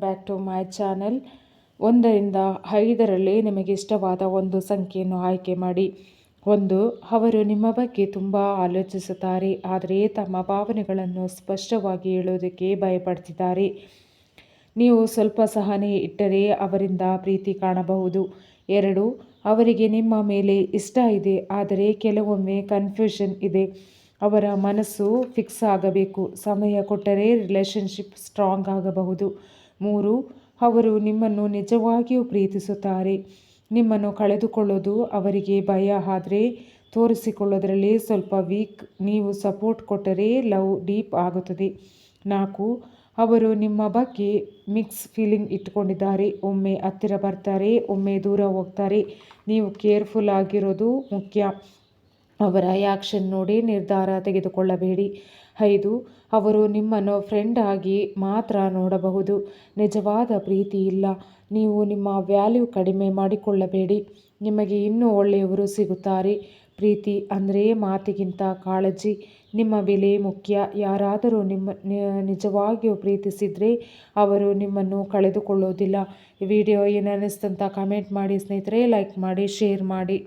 Back to my channel. 1ರಿಂದ 5ರಲ್ಲಿ ನಿಮಗೆ ಇಷ್ಟವಾದ ಒಂದು ಸಂಖ್ಯೆಯನ್ನು ಆಯ್ಕೆ ಮಾಡಿ. 1. ಅವರು ನಿಮ್ಮ ಬಗ್ಗೆ ತುಂಬ ಆಲೋಚಿಸುತ್ತಾರೆ, ಆದರೆ ತಮ್ಮ ಭಾವನೆಗಳನ್ನು ಸ್ಪಷ್ಟವಾಗಿ ಹೇಳೋದಕ್ಕೆ ಭಯಪಡ್ತಿದ್ದಾರೆ. ನೀವು ಸ್ವಲ್ಪ ಸಹನೆ ಇಟ್ಟರೆ ಅವರಿಂದ ಪ್ರೀತಿ ಕಾಣಬಹುದು. 2. ಅವರಿಗೆ ನಿಮ್ಮ ಮೇಲೆ ಇಷ್ಟ ಇದೆ, ಆದರೆ ಕೆಲವೊಮ್ಮೆ ಕನ್ಫ್ಯೂಷನ್ ಇದೆ. ಅವರ ಮನಸ್ಸು ಫಿಕ್ಸ್ ಆಗಬೇಕು. ಸಮಯ ಕೊಟ್ಟರೆ ರಿಲೇಷನ್ಶಿಪ್ ಸ್ಟ್ರಾಂಗ್ ಆಗಬಹುದು. 3. ಅವರು ನಿಮ್ಮನ್ನು ನಿಜವಾಗಿಯೂ ಪ್ರೀತಿಸುತ್ತಾರೆ. ನಿಮ್ಮನ್ನು ಕಳೆದುಕೊಳ್ಳೋದು ಅವರಿಗೆ ಭಯ, ಆದರೆ ತೋರಿಸಿಕೊಳ್ಳೋದ್ರಲ್ಲಿ ಸ್ವಲ್ಪ ವೀಕ್. ನೀವು ಸಪೋರ್ಟ್ ಕೊಟ್ಟರೆ ಲವ್ ಡೀಪ್ ಆಗುತ್ತದೆ. 4. ಅವರು ನಿಮ್ಮ ಬಗ್ಗೆ ಮಿಕ್ಸ್ ಫೀಲಿಂಗ್ ಇಟ್ಕೊಂಡಿದ್ದಾರೆ. ಒಮ್ಮೆ ಹತ್ತಿರ ಬರ್ತಾರೆ, ಒಮ್ಮೆ ದೂರ ಹೋಗ್ತಾರೆ. ನೀವು ಕೇರ್ಫುಲ್ ಆಗಿರೋದು ಮುಖ್ಯ. ಅವರ ಆ್ಯಕ್ಷನ್ ನೋಡಿ ನಿರ್ಧಾರ ತೆಗೆದುಕೊಳ್ಳಬೇಡಿ. 5. ಅವರು ನಿಮ್ಮನ್ನು ಫ್ರೆಂಡ್ ಆಗಿ ಮಾತ್ರ ನೋಡಬಹುದು. ನಿಜವಾದ ಪ್ರೀತಿ ಇಲ್ಲ. ನೀವು ನಿಮ್ಮ ವ್ಯಾಲ್ಯೂ ಕಡಿಮೆ ಮಾಡಿಕೊಳ್ಳಬೇಡಿ. ನಿಮಗೆ ಇನ್ನೂ ಒಳ್ಳೆಯವರು ಸಿಗುತ್ತಾರೆ. ಪ್ರೀತಿ ಅಂದರೆ ಮಾತಿಗಿಂತ ಕಾಳಜಿ. ನಿಮ್ಮ ಬೆಲೆ ಮುಖ್ಯ. ಯಾರಾದರೂ ನಿಜವಾಗಿಯೂ ಪ್ರೀತಿಸಿದರೆ ಅವರು ನಿಮ್ಮನ್ನು ಕಳೆದುಕೊಳ್ಳೋದಿಲ್ಲ. ಈ ವಿಡಿಯೋ ಏನನ್ನಿಸ್ತಂತ ಕಮೆಂಟ್ ಮಾಡಿ ಸ್ನೇಹಿತರೆ. ಲೈಕ್ ಮಾಡಿ, ಶೇರ್ ಮಾಡಿ.